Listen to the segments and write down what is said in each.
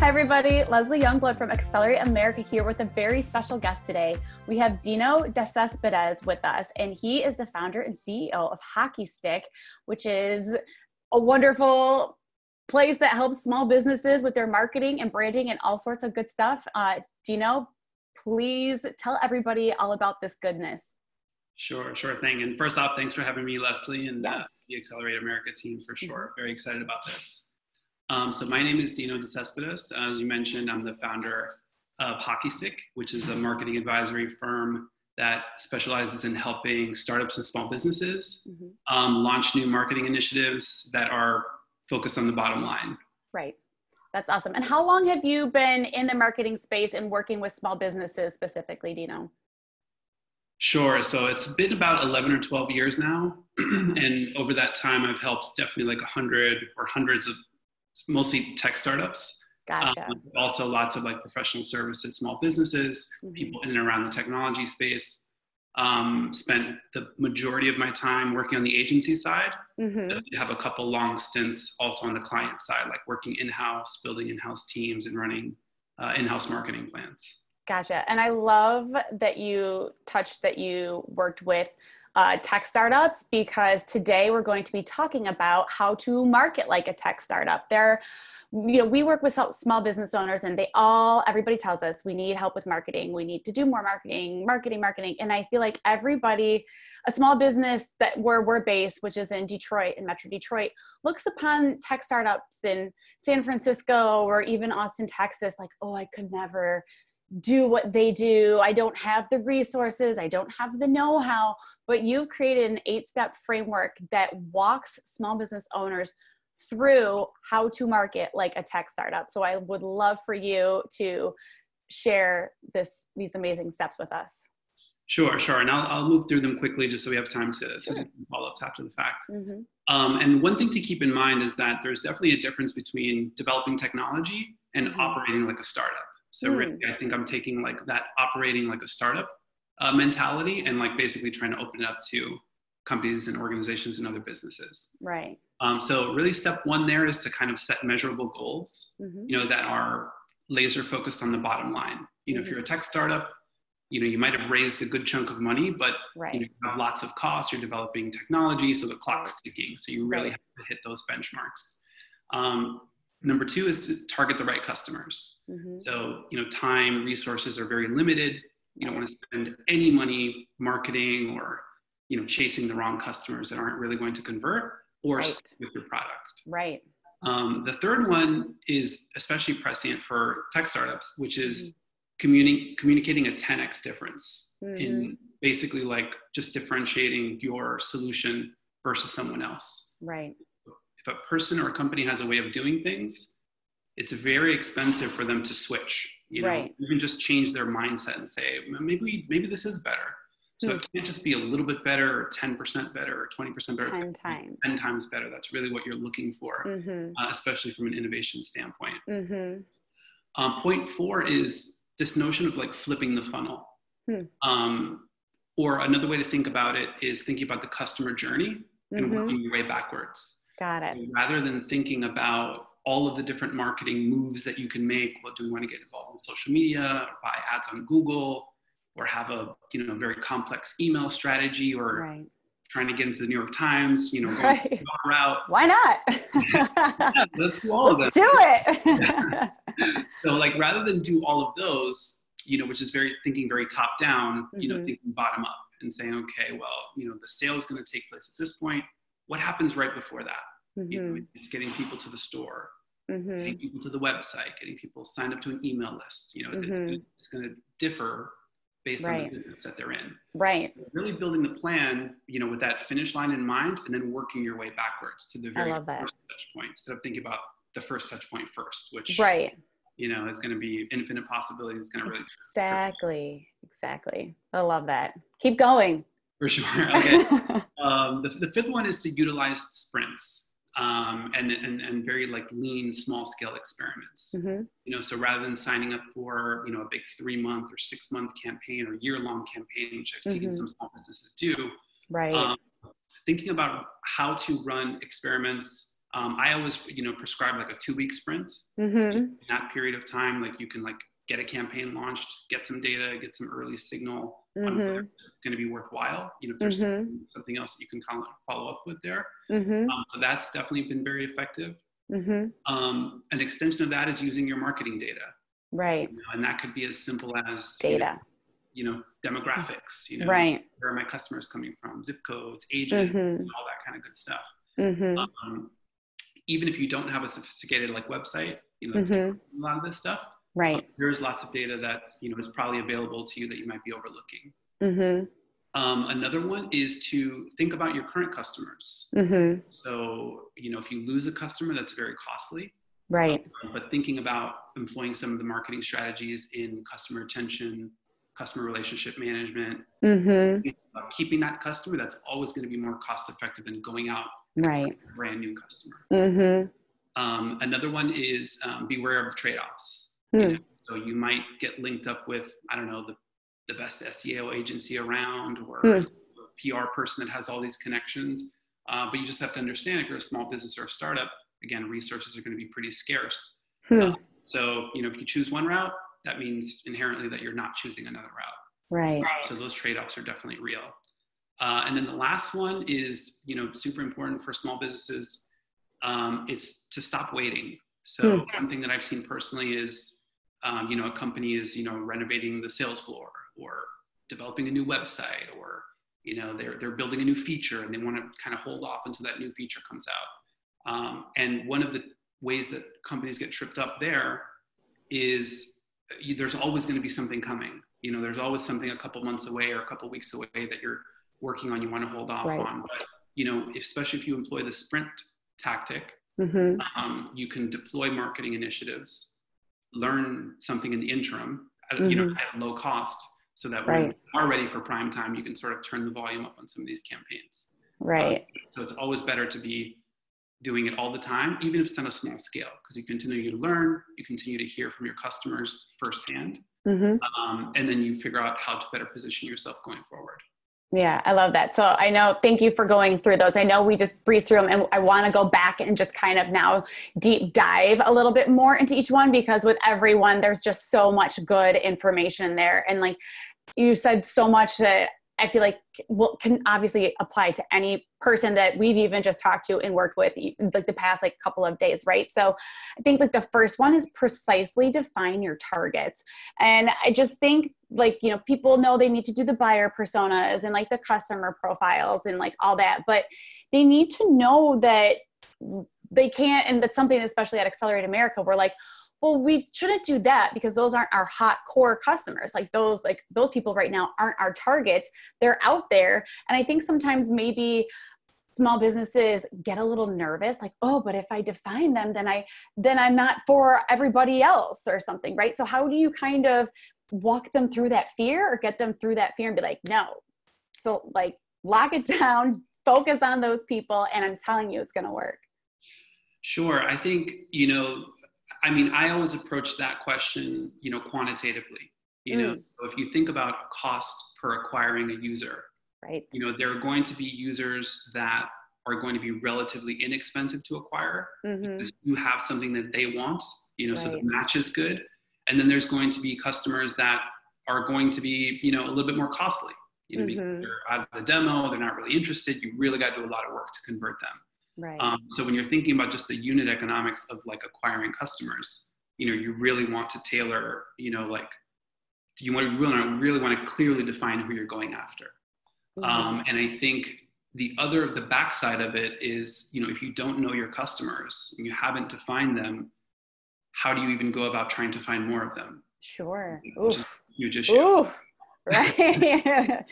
everybody, Leslie Youngblood from Accelerate America here with a very special guest today. We have Dino Decespedes with us, and he is the founder and CEO of Hockeystiq, which is a wonderful place that helps small businesses with their marketing and branding and all sorts of good stuff. Dino, please tell everybody all about this goodness. Sure thing. And first off, thanks for having me, Leslie, and Yes. The Accelerate America team for sure. Very excited about this. So my name is Dino Decespedes. As you mentioned, I'm the founder of Hockeystiq, which is a marketing advisory firm that specializes in helping startups and small businesses launch new marketing initiatives that are focused on the bottom line. Right. That's awesome. And how long have you been in the marketing space and working with small businesses specifically, Dino? Sure. So it's been about 11 or 12 years now. And over that time, I've helped definitely like 100 or hundreds of mostly tech startups. Gotcha. Also lots of like professional services, small businesses, people in and around the technology space. Spent the majority of my time working on the agency side. I have a couple long stints also on the client side, like working in-house, building in-house teams and running in-house marketing plans. Gotcha. And I love that you worked with tech startups, because today we're going to be talking about how to market like a tech startup. We work with small business owners, and everybody tells us we need help with marketing. We need to do more marketing. And I feel like everybody, a small business where we're based, which is in Detroit, in Metro Detroit, looks upon tech startups in San Francisco or even Austin, Texas, like, oh, I could never do what they do. I don't have the resources. I don't have the know-how. But you've created an 8-step framework that walks small business owners through how to market like a tech startup. So I would love for you to share these amazing steps with us. Sure. And I'll move through them quickly just so we have time to do some follow-ups after the fact. And one thing to keep in mind is that there's definitely a difference between developing technology and operating like a startup. So really, I think I'm taking like that operating like a startup mentality and like basically trying to open it up to companies and organizations and other businesses. Right. So really step one there is to kind of set measurable goals, that are laser focused on the bottom line. If you're a tech startup, you might have raised a good chunk of money, but you have lots of costs, you're developing technology, so the clock's ticking. So you really have to hit those benchmarks. Number 2 is to target the right customers. So, time, resources are very limited. You don't want to spend any money marketing or, chasing the wrong customers that aren't really going to convert or stick with your product. Right. The third one is especially prescient for tech startups, which is communicating a 10x difference in basically like just differentiating your solution versus someone else. Right. If a person or a company has a way of doing things, it's very expensive for them to switch. Even just change their mindset and say, maybe this is better. So it can't just be a little bit better, or 10% better, or 20% better. 10 times. 10 times better. That's really what you're looking for, especially from an innovation standpoint. Point 4 is this notion of like flipping the funnel. Or another way to think about it is thinking about the customer journey and working your way backwards. Got it. So rather than thinking about all of the different marketing moves that you can make, do we want to get involved in social media, or buy ads on Google, or have a very complex email strategy, or trying to get into the New York Times, going the route. Why not? Let's do all of them. Let's do it. So like rather than do all of those, which is thinking very top down, thinking bottom up and saying, okay, well, the sale is going to take place at this point. What happens right before that? It's getting people to the store, getting people to the website, getting people signed up to an email list. It's going to differ based on the business that they're in. Right. So really building the plan, with that finish line in mind, and then working your way backwards to the very first touch point, instead of thinking about the first touch point first, which is going to be infinite possibilities. It's going to really exactly. I love that. Keep going. For sure. Okay. The 5th one is to utilize sprints. And very like lean, small scale experiments. So rather than signing up for, a big 3-month or 6-month campaign or year-long campaign, which I've seen some small businesses do, thinking about how to run experiments I always, prescribe like a 2-week sprint. Mm-hmm. In that period of time, like you can like get a campaign launched, get some data, get some early signal on whether it's going to be worthwhile. If there's something else that you can kind of follow up with there. So that's definitely been very effective. An extension of that is using your marketing data. Right. And that could be as simple as data. Demographics, right. Where are my customers coming from, zip codes, ages, all that kind of good stuff. Even if you don't have a sophisticated like website, a lot of this stuff, right. There's lots of data that, is probably available to you that you might be overlooking. Another one is to think about your current customers. So, if you lose a customer, that's very costly. Right. But thinking about employing some of the marketing strategies in customer retention, customer relationship management, keeping that customer, that's always going to be more cost effective than going out right. a brand new customer. Another one is beware of trade-offs. So you might get linked up with, I don't know, the best SEO agency around, or a PR person that has all these connections. But you just have to understand, if you're a small business or a startup, again, resources are going to be pretty scarce. So, if you choose one route, that means inherently that you're not choosing another route. Right. So those trade-offs are definitely real. And then the last one is, super important for small businesses. It's to stop waiting. So one thing that I've seen personally is, a company is, renovating the sales floor, or developing a new website, or, they're building a new feature and they want to kind of hold off until that new feature comes out. And one of the ways that companies get tripped up there is there's always going to be something coming. There's always something a couple months away or a couple weeks away that you're working on, you want to hold off on. But, especially if you employ the sprint tactic, you can deploy marketing initiatives, learn something in the interim at low cost, so that when you are ready for prime time, you can sort of turn the volume up on some of these campaigns. Right. So it's always better to be doing it all the time, even if it's on a small scale, because you continue to learn, you continue to hear from your customers firsthand, and then you figure out how to better position yourself going forward. Yeah, I love that. So thank you for going through those. I know we just breezed through them, and I want to go back and just kind of now deep dive a little bit more into each one, because with everyone, there's just so much good information there. And like you said, so much that I feel like can obviously apply to any person that we've even just talked to and worked with like the past like couple of days, right? So I think like the first one is precisely define your targets. And I just think like, people know they need to do the buyer personas and like the customer profiles and like all that, but they need to know that they can't, and that's something especially at Accelerate America, we're like, well, we shouldn't do that because those aren't our hot core customers. Like those people right now aren't our targets. They're out there. And I think sometimes maybe small businesses get a little nervous, like, oh, but if I define them, then I'm not for everybody else or something, right? So how do you kind of walk them through that fear, or get them through that fear and be like, no. So like lock it down, focus on those people, and I'm telling you, it's going to work. Sure. I think, I always approach that question, quantitatively, so if you think about cost per acquiring a user, right? There are going to be users that are going to be relatively inexpensive to acquire because you have something that they want, so the match is good. And then there's going to be customers that are going to be, a little bit more costly, because they're out of the demo, they're not really interested. You really got to do a lot of work to convert them. Right. So when you're thinking about just the unit economics of like acquiring customers, you really want to tailor, you really want to clearly define who you're going after. And I think the backside of it is, if you don't know your customers and you haven't defined them, how do you even go about trying to find more of them? Sure. Huge issue. Oof. Right.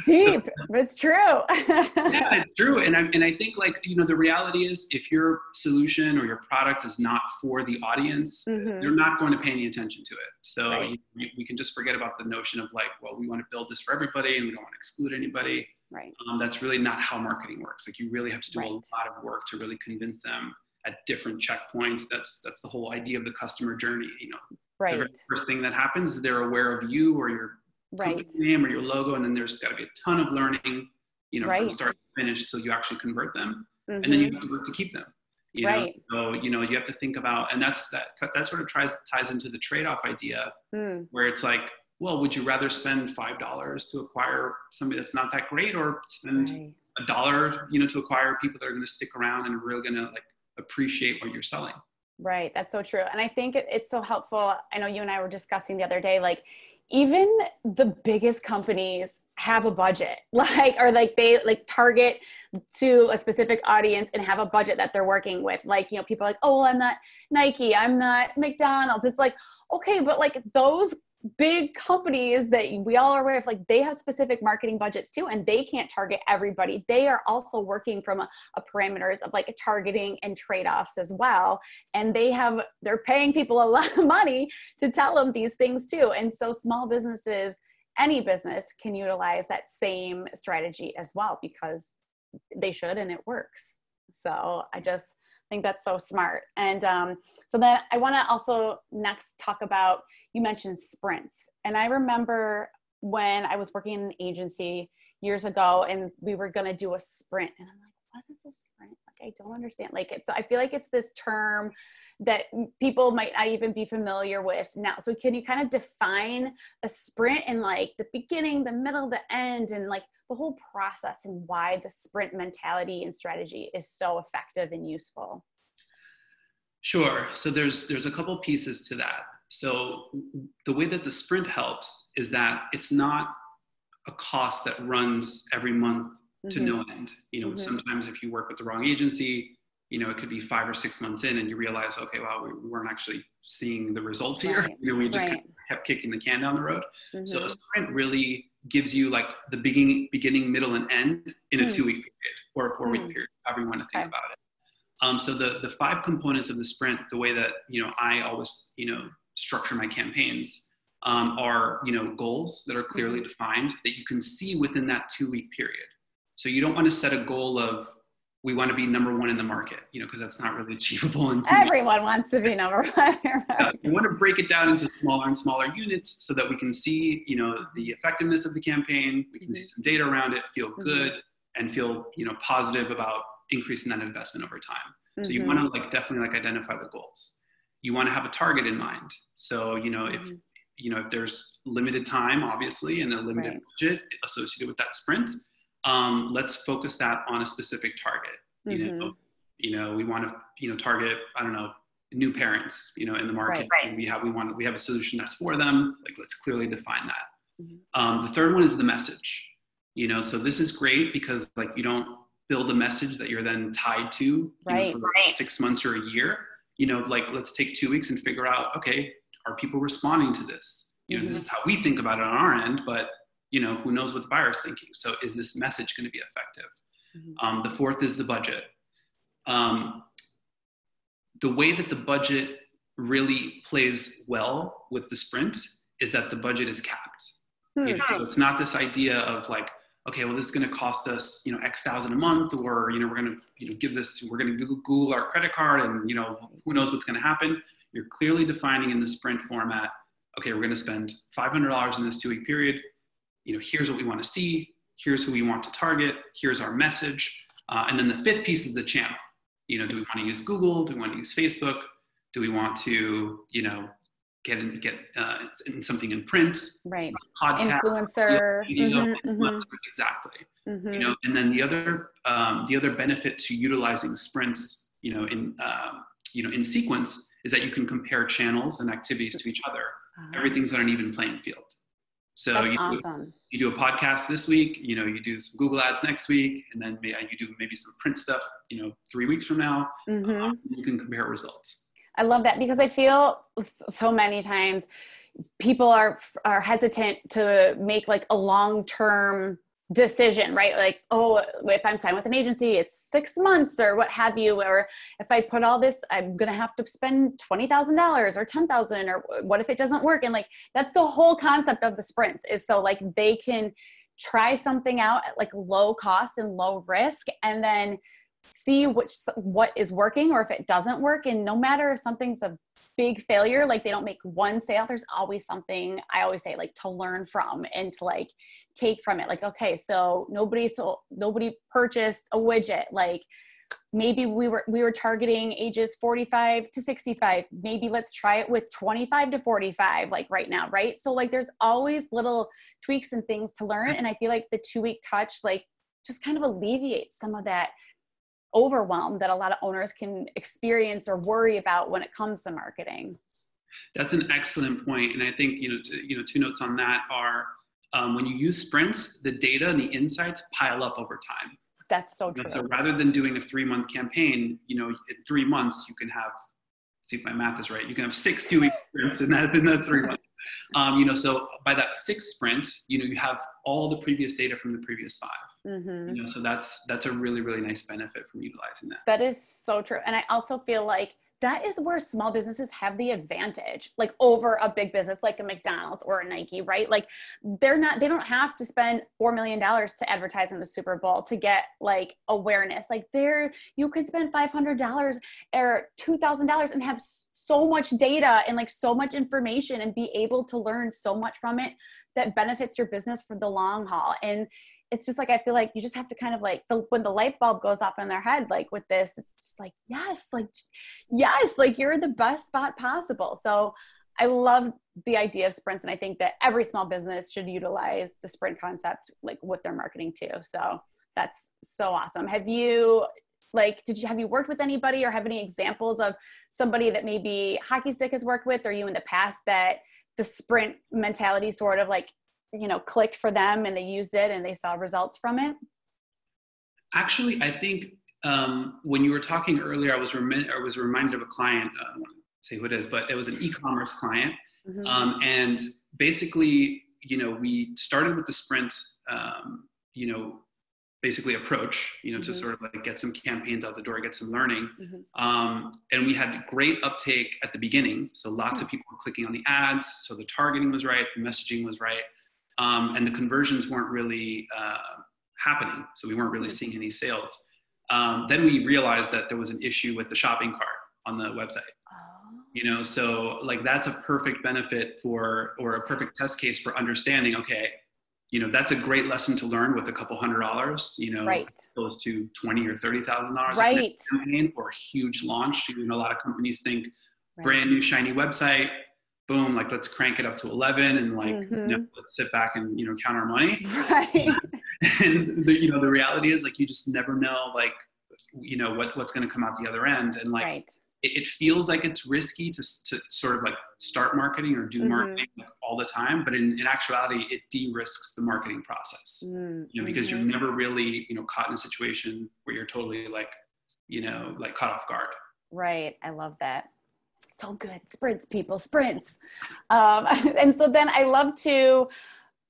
Deep. It's true. Yeah, it's true. And I think like, the reality is if your solution or your product is not for the audience, they're not going to pay any attention to it. So we can just forget about the notion of like, well, we want to build this for everybody and we don't want to exclude anybody. Right. That's really not how marketing works. Like you really have to do a lot of work to really convince them at different checkpoints. That's the whole idea of the customer journey. The very first thing that happens is they're aware of you or your company name or your logo, and then there's got to be a ton of learning, from start to finish till you actually convert them, and then you have to work to keep them. you know? So, you know, you have to think about, and that sort of ties into the trade-off idea where it's like, well, would you rather spend $5 to acquire somebody that's not that great, or spend $1, you know, to acquire people that are going to stick around and are really going to like appreciate what you're selling? Right. That's so true. And I think it's so helpful. I know you and I were discussing the other day, like even the biggest companies have a budget, like, or like they like target to a specific audience and have a budget that they're working with. Like, you know, people are like, oh, I'm not Nike, I'm not McDonald's. It's like, okay, but like those big companies that we all are aware of, like they have specific marketing budgets too, and they can't target everybody. They are also working from a parameters of like targeting and trade-offs as well. And they're paying people a lot of money to tell them these things too. And so small businesses, any business can utilize that same strategy as well, because they should, and it works. So I just think that's so smart. And so then I want to also next talk about, you mentioned sprints. And I remember when I was working in an agency years ago and we were going to do a sprint, and I'm like, what is a sprint? Like, I don't understand. Like, I feel like it's this term that people might not even be familiar with now. So can you kind of define a sprint in like the beginning, the middle, the end, and like the whole process, and why the sprint mentality and strategy is so effective and useful? Sure. So there's a couple pieces to that. So the way that the sprint helps is that it's not a cost that runs every month to no end. You know, sometimes if you work with the wrong agency, you know, it could be 5 or 6 months in and you realize, okay, well, we weren't actually seeing the results here. You know, we just kind of kept kicking the can down the road. So a sprint really gives you like the beginning, middle, and end in a 2-week period or a 4-week period, however you want to think about it. So the 5 components of the sprint, the way that, you know, I always, you know, structure my campaigns are, you know, goals that are clearly defined that you can see within that 2-week period. So you don't want to set a goal of, we want to be number 1 in the market, you know, because that's not really achievable. Everyone wants to be number 1. We want to break it down into smaller and smaller units so that we can see, you know, the effectiveness of the campaign. We can see some data around it, feel good, and feel, you know, positive about increasing that investment over time. So you want to like definitely like identify the goals. You want to have a target in mind. So, you know, if there's limited time, obviously, and a limited budget associated with that sprint, let's focus that on a specific target. You know, we want to, you know, target, I don't know, new parents, you know, in the market. And we have a solution that's for them. Like, let's clearly define that. The third one is the message. You know, so this is great because like you don't build a message that you're then tied to you know, for 6 months or a year. You know, like let's take 2 weeks and figure out, okay, are people responding to this? You know, this is how we think about it on our end, but you know, who knows what the buyer's thinking? So is this message going to be effective? The fourth is the budget. The way that the budget really plays well with the sprint is that the budget is capped. You know? So it's not this idea of like, okay, well, this is going to cost us, you know, X thousand a month, or, you know, we're going to, you know, we're going to Google our credit card and, you know, who knows what's going to happen. You're clearly defining in the sprint format, okay, we're going to spend $500 in this 2-week period. You know, here's what we want to see. Here's who we want to target. Here's our message. And then the 5th piece is the channel. You know, do we want to use Google? Do we want to use Facebook? Do we want to, you know, get in something in print? Right. Podcast, influencer. Exactly. You know, and then the other benefit to utilizing sprints, you know, in sequence is that you can compare channels and activities to each other. Everything's on an even playing field. So you do a podcast this week, you know, you do some Google ads next week, and then you do maybe some print stuff, you know, 3 weeks from now. You can compare results. I love that, because I feel so many times people are hesitant to make like a long-term decision, right? Like, oh, if I'm signed with an agency, it's 6 months or what have you, or if I put all this, I'm going to have to spend $20,000 or $10,000, or what if it doesn't work? And like, that's the whole concept of the sprints, is so like they can try something out at like low cost and low risk, and then see what is working, or if it doesn't work. And no matter if something's a big failure, like they don't make one sale, there's always something, I always say, like to learn from and to like take from it. Like, okay, so nobody purchased a widget. Like, maybe we were targeting ages 45 to 65. Maybe let's try it with 25 to 45, like right now, right? So like there's always little tweaks and things to learn. And I feel like the 2-week touch, like just kind of alleviates some of that overwhelm that a lot of owners can experience or worry about when it comes to marketing. That's an excellent point. And I think, two notes on that are when you use sprints, the data and the insights pile up over time. That's so true. So rather than doing a 3-month campaign, in 3 months, you can have, see if my math is right, you can have 6 2-week sprints in that 3 months. So by that 6th sprint, you have all the previous data from the previous 5. Mm-hmm. So that's a really, really nice benefit from utilizing that. That is so true. And I also feel like that is where small businesses have the advantage, like over a big business like a McDonald's or a Nike, right? Like they don't have to spend $4 million to advertise in the Super Bowl to get like awareness. Like you could spend $500 or $2,000 and have so much data and like so much information and be able to learn so much from it that benefits your business for the long haul. And it's just like, I feel like you just have to kind of like when the light bulb goes off in their head, like with this, it's just like, yes, like you're the best spot possible. So I love the idea of sprints. And I think that every small business should utilize the sprint concept, like with their marketing too. So that's so awesome. Have you worked with anybody or have any examples of somebody that maybe Hockeystiq has worked with or you in the past that the sprint mentality sort of like, clicked for them and they used it and they saw results from it? Actually, I think when you were talking earlier, I was reminded of a client. I don't want to say who it is, but it was an e-commerce client. Mm-hmm. And basically, we started with the sprint, basically approach, mm-hmm. to sort of like get some campaigns out the door, get some learning. Mm-hmm. And we had great uptake at the beginning. So lots mm-hmm. of people were clicking on the ads. So the targeting was right. The messaging was right. And the conversions weren't really happening. So we weren't really mm-hmm. seeing any sales. Then we realized that there was an issue with the shopping cart on the website. Oh. So like that's a perfect benefit or a perfect test case for understanding, okay, that's a great lesson to learn with a couple $100, right. As opposed to $20,000 or $30,000 right. campaign or a huge launch. A lot of companies think right. brand new shiny website, boom, like let's crank it up to 11 and like mm-hmm. Let's sit back and count our money. Right. And the reality is like you just never know like what's going to come out the other end, and like right. it feels like it's risky to sort of like start marketing or do mm-hmm. marketing like all the time, but in actuality it de-risks the marketing process. Mm-hmm. Because you're never really caught in a situation where you're totally like like caught off guard. Right. I love that. So good. Sprints, people, sprints. And so then I love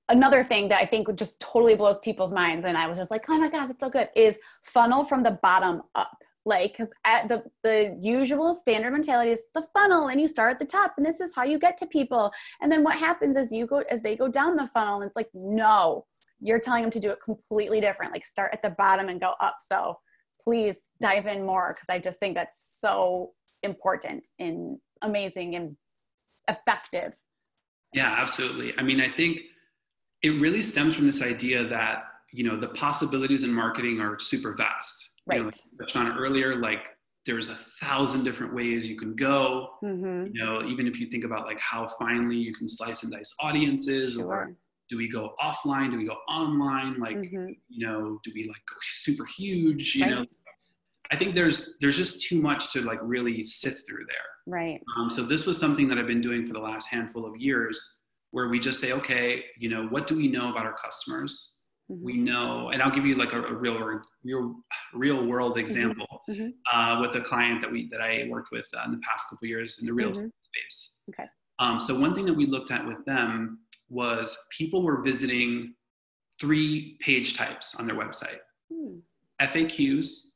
another thing that I think just totally blows people's minds, and I was just like, oh my gosh, it's so good, is funnel from the bottom up. Like, because at the usual standard mentality is the funnel and you start at the top and this is how you get to people. And then what happens is as they go down the funnel, and it's like, no, you're telling them to do it completely different. Like start at the bottom and go up. So please dive in more, because I just think that's so important and amazing and effective. Yeah, absolutely. I mean, I think it really stems from this idea that, the possibilities in marketing are super vast. Right. Like I touched on it earlier, like there's 1,000 different ways you can go. Mm-hmm. Even if you think about like how finely you can slice and dice audiences, sure. Or do we go offline? Do we go online? Like, mm-hmm. Do we like go super huge? Right. I think there's just too much to like really sift through there. Right. So this was something that I've been doing for the last handful of years, where we just say, okay, what do we know about our customers? Mm-hmm. We know, and I'll give you like a real world example mm-hmm. With a client that I worked with in the past couple of years in the real estate space. Okay. So one thing that we looked at with them was people were visiting 3 page types on their website: FAQs,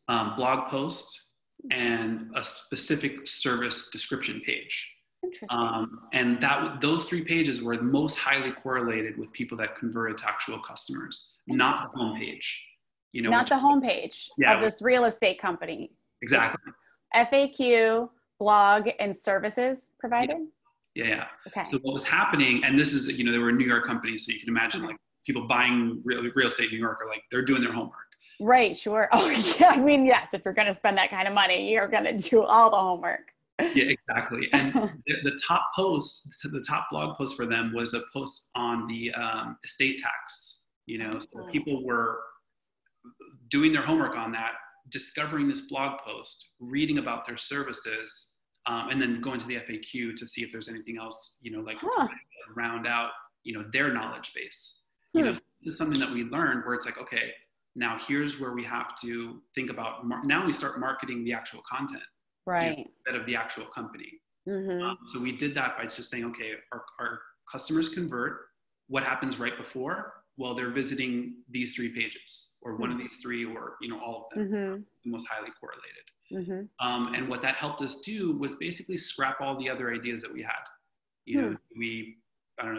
blog posts, and a specific service description page. Interesting. And those 3 pages were most highly correlated with people that converted to actual customers, not the homepage. Not the homepage of this real estate company. Exactly. It's FAQ, blog, and services provided. Yeah. Okay. So what was happening, and this is, they were New York companies, so you can imagine like people buying real estate in New York are like, they're doing their homework. Right. Sure. Oh yeah. I mean, yes, if you're going to spend that kind of money, you're going to do all the homework. Yeah, exactly. And the top post, the top blog post for them was a post on the estate tax. So people were doing their homework on that, discovering this blog post, reading about their services, and then going to the FAQ to see if there's anything else, to round out, their knowledge base. This is something that we learned where it's like, okay, now here's where we have to think about, now we start marketing the actual content. Right. Instead of the actual company. So we did that by just saying, okay, our customers convert. What happens right before? Well, they're visiting these 3 pages, or one of these 3, or all of them, the most highly correlated. And what that helped us do was basically scrap all the other ideas that we had. We,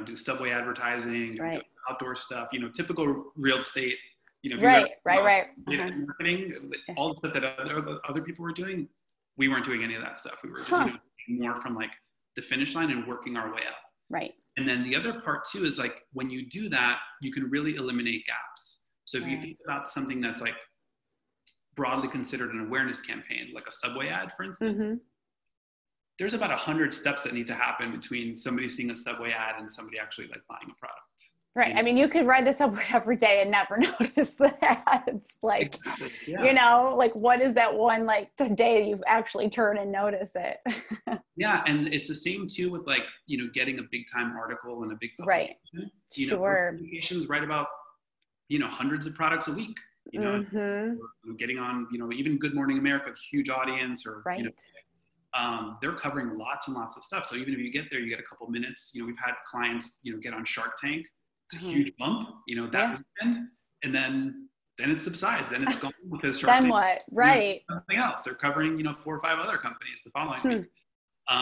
do subway advertising, do outdoor stuff, typical real estate. Right. Marketing, all the stuff that other people were doing. We weren't doing any of that stuff. We were doing more from like the finish line and working our way up. Right. And then the other part too is like, when you do that, you can really eliminate gaps. So if you think about something that's like broadly considered an awareness campaign, like a subway ad, for instance, there's about 100 steps that need to happen between somebody seeing a subway ad and somebody actually like buying a product. Right. I mean, you could ride the subway every day and never notice that. It's like, like what is that one, like the day you actually turn and notice it? Yeah. And it's the same too with like, getting a big time article and a big publication. Right. Publications write about, hundreds of products a week, getting on, even Good Morning America with a huge audience, or, they're covering lots and lots of stuff. So even if you get there, you get a couple minutes. We've had clients, get on Shark Tank. It's a huge bump, that weekend, and then it subsides, and it's gone because Shark then Tank, what? Right. Something else. They're covering, 4 or 5 other companies the following week.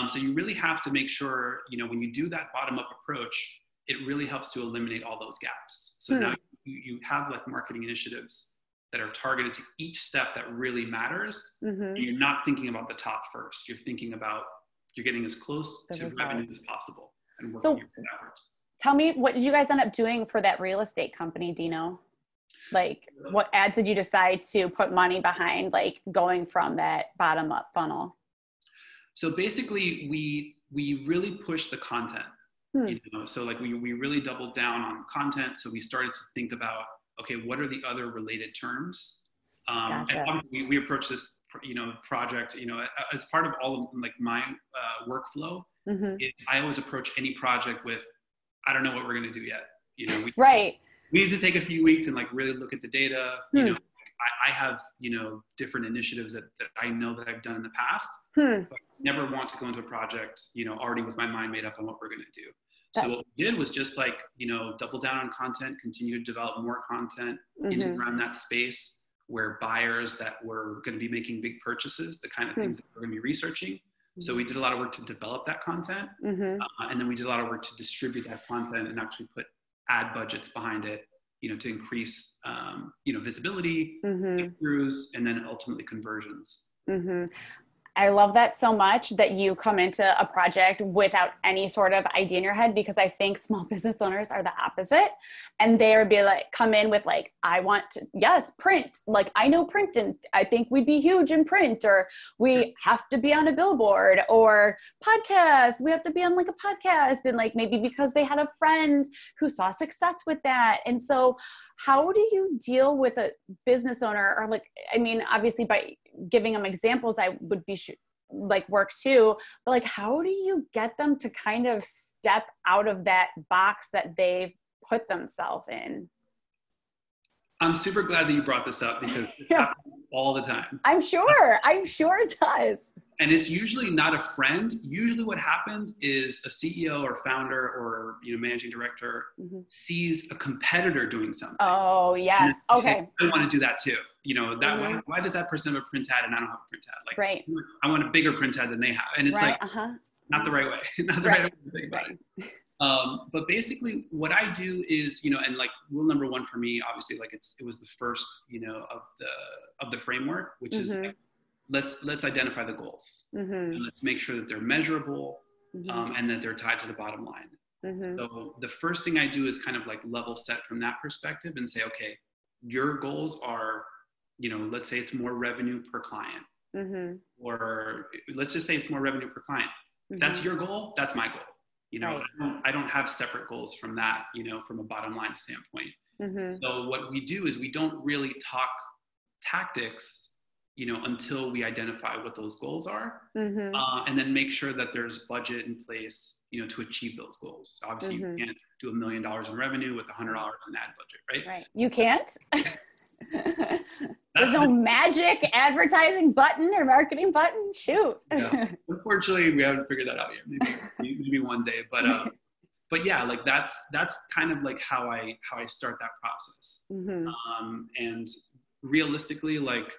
So you really have to make sure, when you do that bottom-up approach, it really helps to eliminate all those gaps. So now you have like marketing initiatives that are targeted to each step that really matters. And you're not thinking about the top first. You're thinking about, you're getting as close to revenue as possible and working backwards. Tell me, what did you guys end up doing for that real estate company, Dino? Like, what ads did you decide to put money behind, like going from that bottom up funnel? So basically, we really pushed the content. So like we really doubled down on content. So we started to think about, okay, what are the other related terms? Gotcha. And we approached this, project, as part of all of like my workflow. I always approach any project with, I don't know what we're going to do yet. We need to take a few weeks and like really look at the data. I have, different initiatives that I know that I've done in the past, but I never want to go into a project, already with my mind made up on what we're going to do. So what we did was just like, double down on content, continue to develop more content in and around that space where buyers that were going to be making big purchases, the kind of things that we're going to be researching. So we did a lot of work to develop that content, and then we did a lot of work to distribute that content and actually put ad budgets behind it, to increase, visibility, click-throughs, and then ultimately conversions. I love that so much that you come into a project without any sort of idea in your head, because I think small business owners are the opposite. And they'll be like, come in with like, I want to, print. Like, I know print and I think we'd be huge in print, or we have to be on a billboard, or podcast. We have to be on like a podcast. And like, maybe because they had a friend who saw success with that. And so how do you deal with a business owner, or like, I mean, obviously by giving them examples, I would be like work too, but like, how do you get them to kind of step out of that box that they've put themselves in? I'm super glad that you brought this up, because it happens all the time. I'm sure it does. And it's usually not a friend. Usually what happens is a CEO or founder or managing director sees a competitor doing something. Oh, yes. Okay. I want to do that too. Why does that person have a print ad and I don't have a print ad? Like, I want a bigger print ad than they have. And it's not the right way. Not the right way to think about it. But basically what I do is, and like rule number 1 for me, obviously, like it was the first, of the framework, which is like, let's identify the goals, and let's make sure that they're measurable, and that they're tied to the bottom line. So the first thing I do is kind of like level set from that perspective and say, okay, your goals are, let's say it's more revenue per client, or let's just say it's more revenue per client. If that's your goal, that's my goal. Right. I don't have separate goals from that, from a bottom line standpoint. So what we do is we don't really talk tactics, until we identify what those goals are, and then make sure that there's budget in place, to achieve those goals. Obviously, you can't do $1 million in revenue with $100 in ad budget, right? Right. You can't. There's no magic advertising button or marketing button. Shoot. Yeah. Unfortunately, we haven't figured that out yet. Maybe one day, but yeah, like that's kind of like how I start that process. And realistically, like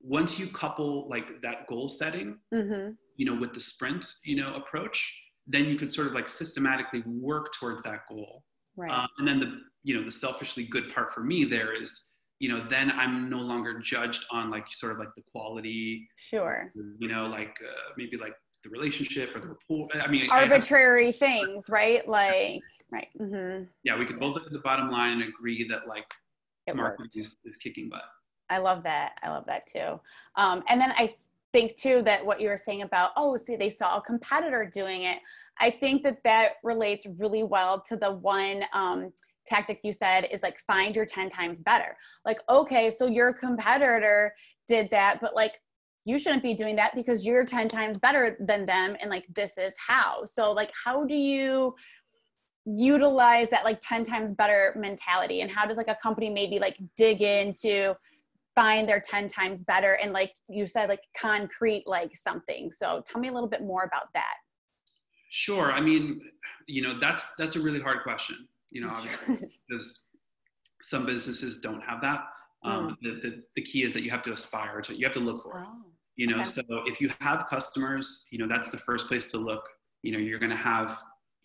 once you couple like that goal setting, with the sprint, approach, then you could sort of like systematically work towards that goal. Right. And then the selfishly good part for me there is, then I'm no longer judged on like sort of like the quality. Sure. Maybe like the relationship or the rapport. I mean, arbitrary things, right? Like, right. Yeah, we could both look at the bottom line and agree that like marketing is kicking butt. I love that. I love that too. And then I think too that what you were saying about, see, they saw a competitor doing it. I think that relates really well to the one tactic you said is like, find your 10 times better. Like, okay, so your competitor did that, but like, you shouldn't be doing that because you're 10 times better than them. And like, this is how. So like, how do you utilize that like 10 times better mentality? And how does like a company maybe like dig into find their 10 times better and like you said, like concrete, like something. So tell me a little bit more about that. Sure. I mean, that's a really hard question, obviously, because some businesses don't have that. The key is that you have to aspire to, you have to look for it, okay. So if you have customers, that's the first place to look. You're going to have,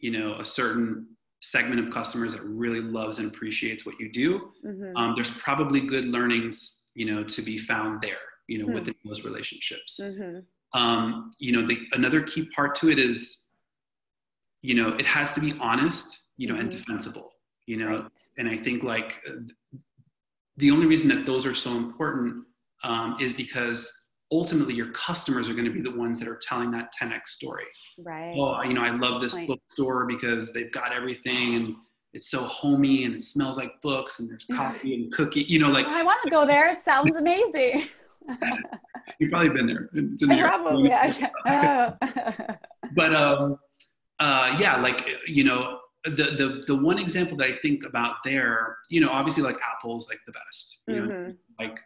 a certain segment of customers that really loves and appreciates what you do. There's probably good learnings, to be found there, within those relationships. Another key part to it is, it has to be honest, and defensible, right. And I think like the only reason that those are so important is because ultimately your customers are going to be the ones that are telling that 10x story. Right. Oh, I love this bookstore because they've got everything and it's so homey and it smells like books and there's coffee and cookie, like. I want to go there. It sounds amazing. You've probably been there. Probably. But yeah, like, the one example that I think about there, obviously like Apple's like the best, like,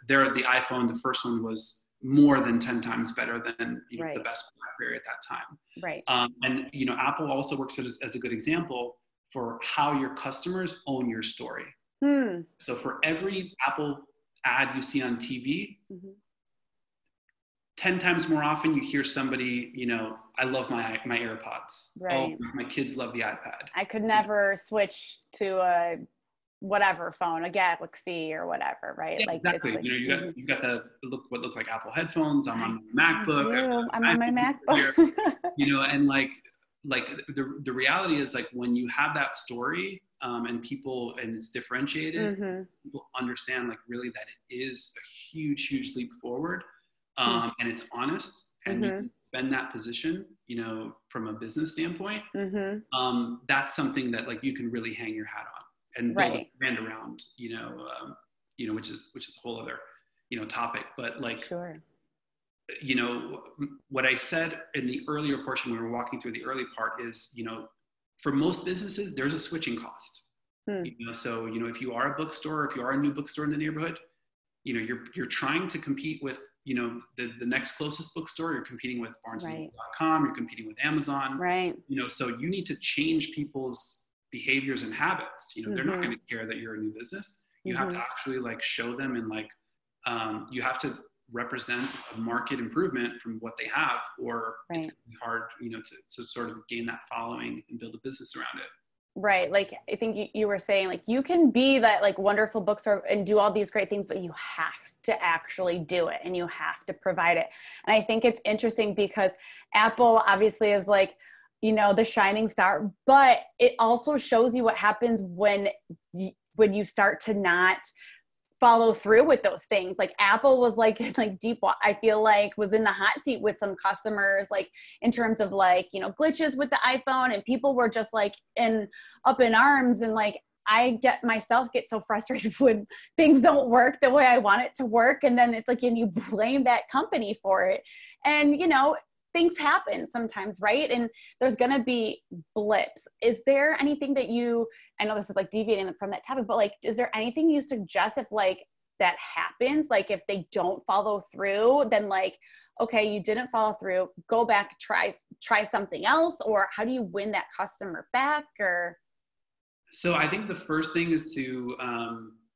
they're the iPhone, the first one was more than 10 times better than the best BlackBerry at that time. Right. And, Apple also works as a good example for how your customers own your story. So for every Apple ad you see on TV, 10 times more often you hear somebody, I love my AirPods. Right. Oh, my kids love the iPad. I could never switch to a whatever phone, a Galaxy or whatever, right? Yeah, like exactly. Like, you got what look like Apple headphones. I'm on my MacBook. I'm on my MacBook. And like the reality is like when you have that story and it's differentiated, people understand like really that it is a huge leap forward. And it's honest and you can spend that position, from a business standpoint. That's something that like you can really hang your hat on and build a brand around, which is a whole other, topic. But like, sure. What I said in the earlier portion, when we were walking through the early part is, for most businesses, there's a switching cost. So, if you are a bookstore, if you are a new bookstore in the neighborhood, you're trying to compete with, the next closest bookstore. You're competing with barnesandnoble.com, you're competing with Amazon, right? So you need to change people's behaviors and habits. They're not going to care that you're a new business. You have to actually like show them and like, you have to represent a market improvement from what they have, or it's hard, to sort of gain that following and build a business around it. Right. Like, I think you were saying, like, you can be that like wonderful bookstore and do all these great things, but you have to actually do it and you have to provide it. And I think it's interesting because Apple obviously is like, the shining star, but it also shows you what happens when when you start to not follow through with those things. Like Apple was like deep, I feel like was in the hot seat with some customers, like in terms of like, you know, glitches with the iPhone, and people were just like up in arms. And like, I get so frustrated when things don't work the way I want it to work. And then it's like, and you blame that company for it. And, you know, things happen sometimes, right? And there's going to be blips. Is there anything that I know this is like deviating from that topic, but like, is there anything you suggest if like that happens? Like if they don't follow through, then like, okay, you didn't follow through, go back, try something else, or how do you win that customer back? Or so I think the first thing is to,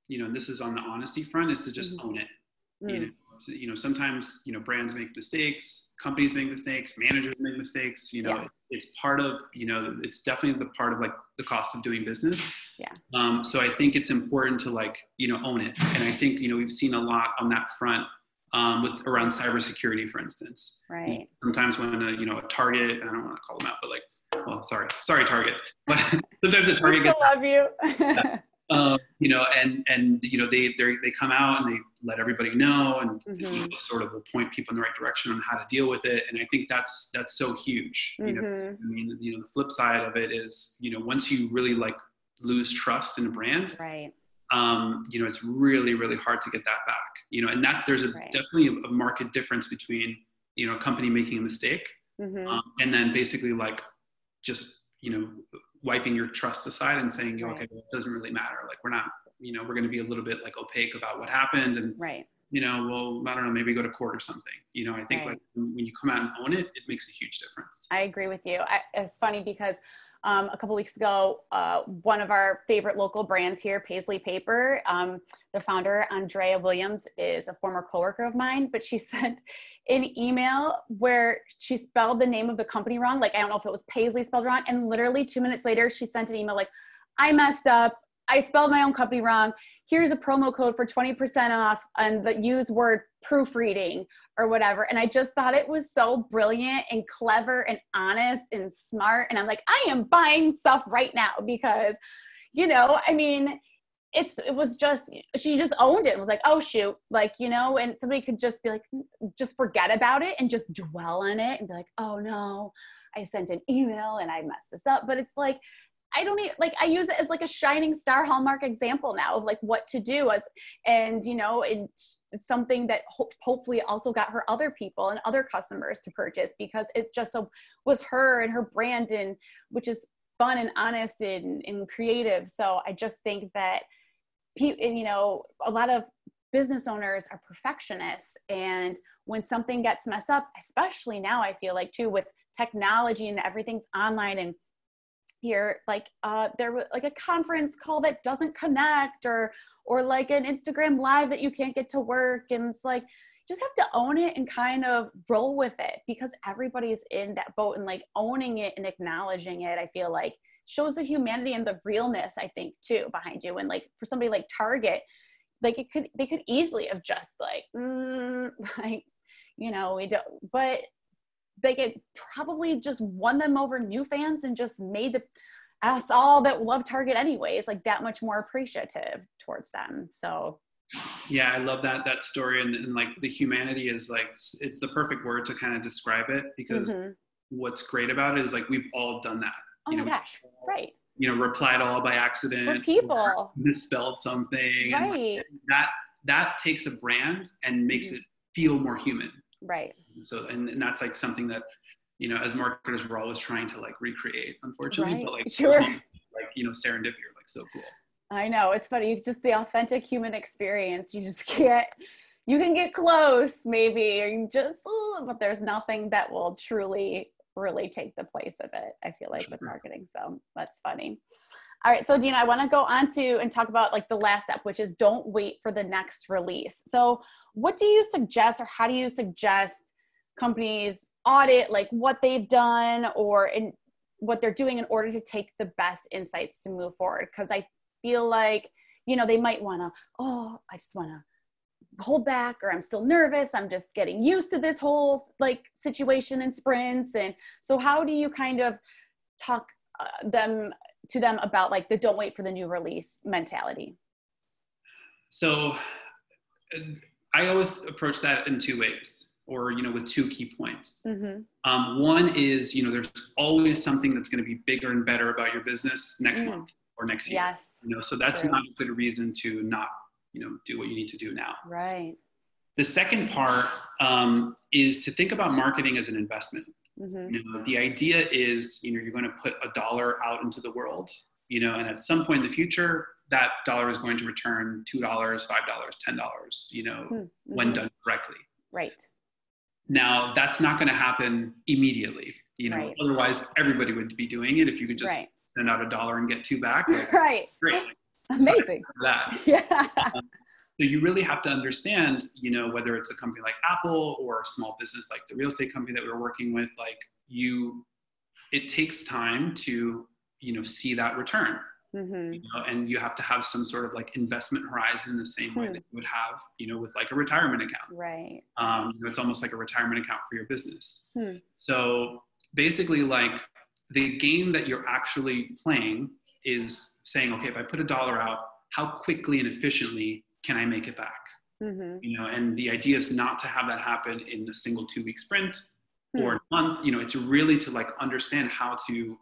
you know, and this is on the honesty front, is to just own it. You know, sometimes, you know, brands make mistakes, companies make mistakes, managers make mistakes, you know, it's part of, you know, it's definitely the part of like the cost of doing business. Yeah. So I think it's important to like, you know, own it. And I think, you know, we've seen a lot on that front with around cybersecurity, for instance. Right. You know, sometimes when a Target, I don't want to call them out, but like, well, sorry, Target, but sometimes a Target gets, love you. you know, and you know, they come out and they let everybody know, and you know, sort of will point people in the right direction on how to deal with it. And I think that's so huge. You know, I mean, you know, the flip side of it is, you know, once you really like lose trust in a brand, right? You know, it's really, really hard to get that back. You know, and that there's definitely a market difference between, you know, a company making a mistake and then basically like just, you know, wiping your trust aside and saying, okay, well, it doesn't really matter. Like we're not, you know, we're going to be a little bit like opaque about what happened. And, you know, well, I don't know, maybe go to court or something. You know, I think like when you come out and own it, it makes a huge difference. I agree with you. It's funny because a couple weeks ago, one of our favorite local brands here, Paisley Paper, the founder, Andrea Williams, is a former coworker of mine, but she sent an email where she spelled the name of the company wrong. Like, I don't know if it was Paisley spelled wrong. And literally 2 minutes later, she sent an email like, I messed up. I spelled my own company wrong. Here's a promo code for 20% off on the use word proofreading or whatever. And I just thought it was so brilliant and clever and honest and smart. And I'm like, I am buying stuff right now because, you know, I mean, it was just, she just owned it and was like, oh shoot. Like, you know, and somebody could just be like, just forget about it and just dwell on it and be like, oh no, I sent an email and I messed this up. But it's like, I don't even, like, I use it as like a shining star hallmark example now of like what to do and, you know, it's something that hopefully also got her other people and other customers to purchase because it just was her and her brand, and which is fun and honest and creative. So I just think that, you know, a lot of business owners are perfectionists, and when something gets messed up, especially now, I feel like too, with technology and everything's online, and here, like there was like a conference call that doesn't connect, or like an Instagram live that you can't get to work, and it's like, you just have to own it and kind of roll with it because everybody's in that boat, and like owning it and acknowledging it, I feel like shows the humanity and the realness, I think, too, behind you. And like for somebody like Target, like they could easily have just like like, you know, we don't, but they could probably just won them over new fans and just made us all that love Target anyways, like that much more appreciative towards them. So yeah, I love that story. And like the humanity is like, it's the perfect word to kind of describe it, because what's great about it is like, we've all done that. Oh my gosh. Right. You know, replied all by accident. We're people. Misspelled something. Right. And that takes a brand and makes it feel more human. Right. So, and that's like something that, you know, as marketers, we're always trying to like recreate, unfortunately, right. but like, sure. like, you know, serendipity are like so cool. I know, it's funny. Just the authentic human experience. You just can't, you can get close maybe, or you just, but there's nothing that will truly really take the place of it, I feel like, with marketing. So that's funny. All right. So Dina, I want to go on to and talk about like the last step, which is don't wait for the next release. So what do you suggest, or how do you suggest companies audit like what they've done or in what they're doing in order to take the best insights to move forward? Because I feel like, you know, they might want to, I just want to hold back, or I'm still nervous. I'm just getting used to this whole like situation in sprints. And so how do you kind of talk them to them about like the don't wait for the new release mentality? So I always approach that in two ways, or, with two key points. One is, there's always something that's going to be bigger and better about your business next month or next year. Yes. So that's not a good reason to not, do what you need to do now. Right. The second part is to think about marketing as an investment. The idea is, you're going to put $1 out into the world, and at some point in the future, that dollar is going to return $2, $5, $10, when done correctly. Right. Now, that's not going to happen immediately, right. Otherwise everybody would be doing it. If you could just send out $1 and get $2 back. Like, right. Great. Amazing. That. Yeah. So you really have to understand, whether it's a company like Apple or a small business like the real estate company that we were working with, it takes time to, see that return. And you have to have some sort of like investment horizon the same way that you would have, with like a retirement account. Right. It's almost like a retirement account for your business. So basically, like, the game that you're actually playing is saying, okay, if I put $1 out, how quickly and efficiently can I make it back? And the idea is not to have that happen in a single 2-week sprint or a month. It's really to like understand how to,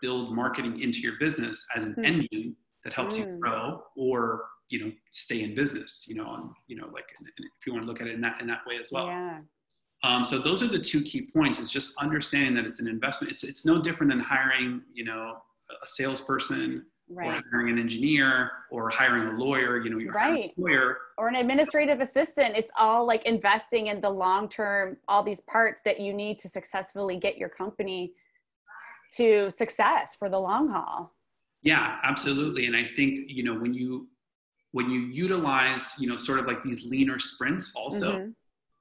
build marketing into your business as an engine that helps you grow or, stay in business, like, if you want to look at it in that way as well. Yeah. So those are the two key points, is just understanding that it's an investment. It's no different than hiring, a salesperson, or hiring an engineer, or hiring a lawyer. You're hiring a lawyer or an administrative assistant. It's all like investing in the long term, all these parts that you need to successfully get your company to success for the long haul. Yeah, absolutely. And I think, when you utilize, sort of like these leaner sprints also,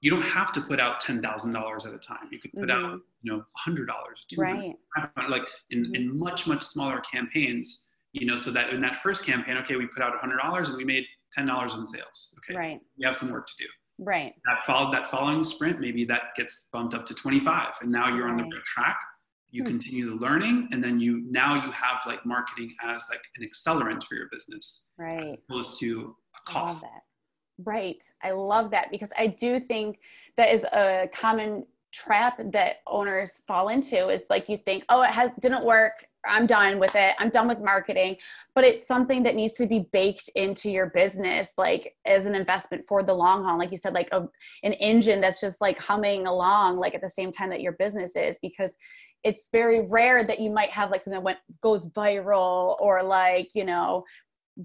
you don't have to put out $10,000 at a time. You could put out, $100, $200, like in much, much smaller campaigns, so that in that first campaign, okay, we put out $100 and we made $10 in sales. Okay. We have some work to do. Right. That following sprint, maybe that gets bumped up to 25, and now you're on the right track. You continue the learning, and then you have like marketing as like an accelerant for your business, as opposed to a cost. I love that. Right. I love that, because I do think that is a common trap that owners fall into, is like, you think, oh, didn't work, I'm done with it, I'm done with marketing. But it's something that needs to be baked into your business, like as an investment for the long haul. Like you said, like an engine that's just like humming along, like at the same time that your business is, because it's very rare that you might have like something that goes viral, or like,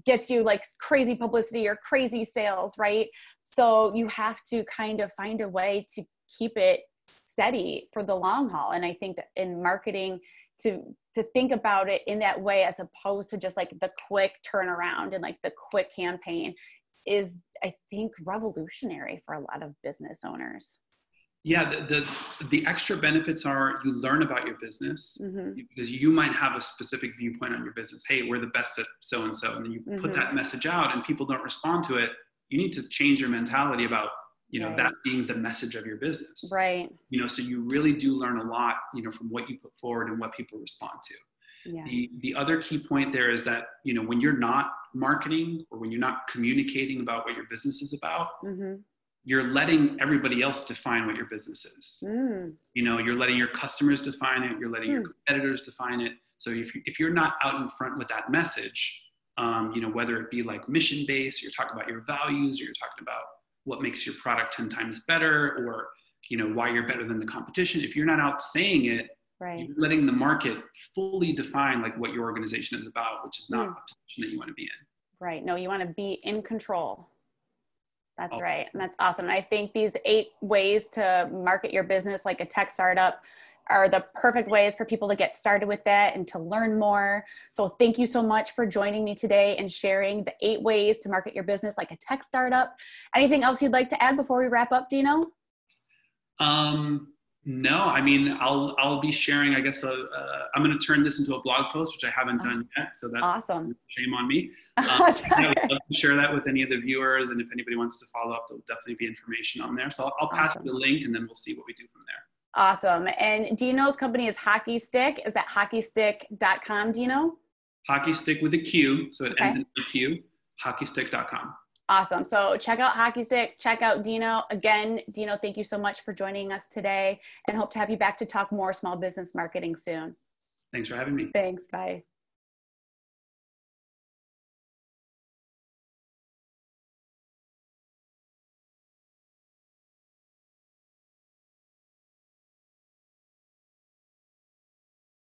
gets you like crazy publicity or crazy sales, right? So you have to kind of find a way to keep it steady for the long haul. And I think that in marketing, to think about it in that way, as opposed to just like the quick turnaround and like the quick campaign, is, I think, revolutionary for a lot of business owners. Yeah, the extra benefits are, you learn about your business, because you might have a specific viewpoint on your business. Hey, we're the best at so-and-so. And then you put that message out and people don't respond to it. You need to change your mentality about, that being the message of your business. Right. So you really do learn a lot, from what you put forward and what people respond to. Yeah. The other key point there is that, when you're not marketing, or when you're not communicating about what your business is about, you're letting everybody else define what your business is. You're letting your customers define it. You're letting your competitors define it. So if you're not out in front with that message, whether it be like mission-based, you're talking about your values, or you're talking about what makes your product 10 times better, or, why you're better than the competition. If you're not out saying it, you're letting the market fully define like what your organization is about, which is not a position that you want to be in. Right. No, you want to be in control. That's right. And that's awesome. And I think these 8 ways to market your business like a tech startup are the perfect ways for people to get started with that and to learn more. So thank you so much for joining me today and sharing the 8 ways to market your business like a tech startup. Anything else you'd like to add before we wrap up, Dino? No, I mean, I'll be sharing, I guess, I'm going to turn this into a blog post, which I haven't done yet. So that's awesome. Shame on me. I would love to share that with any of the viewers. And if anybody wants to follow up, there'll definitely be information on there. So I'll pass you the link, and then we'll see what we do from there. Awesome. And Dino's company is Hockeystiq. Is that hockeystiq.com, Dino? Hockeystiq with a Q, so it ends in a Q, hockeystiq.com. Awesome. So check out Hockeystiq, check out Dino. Again, Dino, thank you so much for joining us today, and hope to have you back to talk more small business marketing soon. Thanks for having me. Thanks. Bye.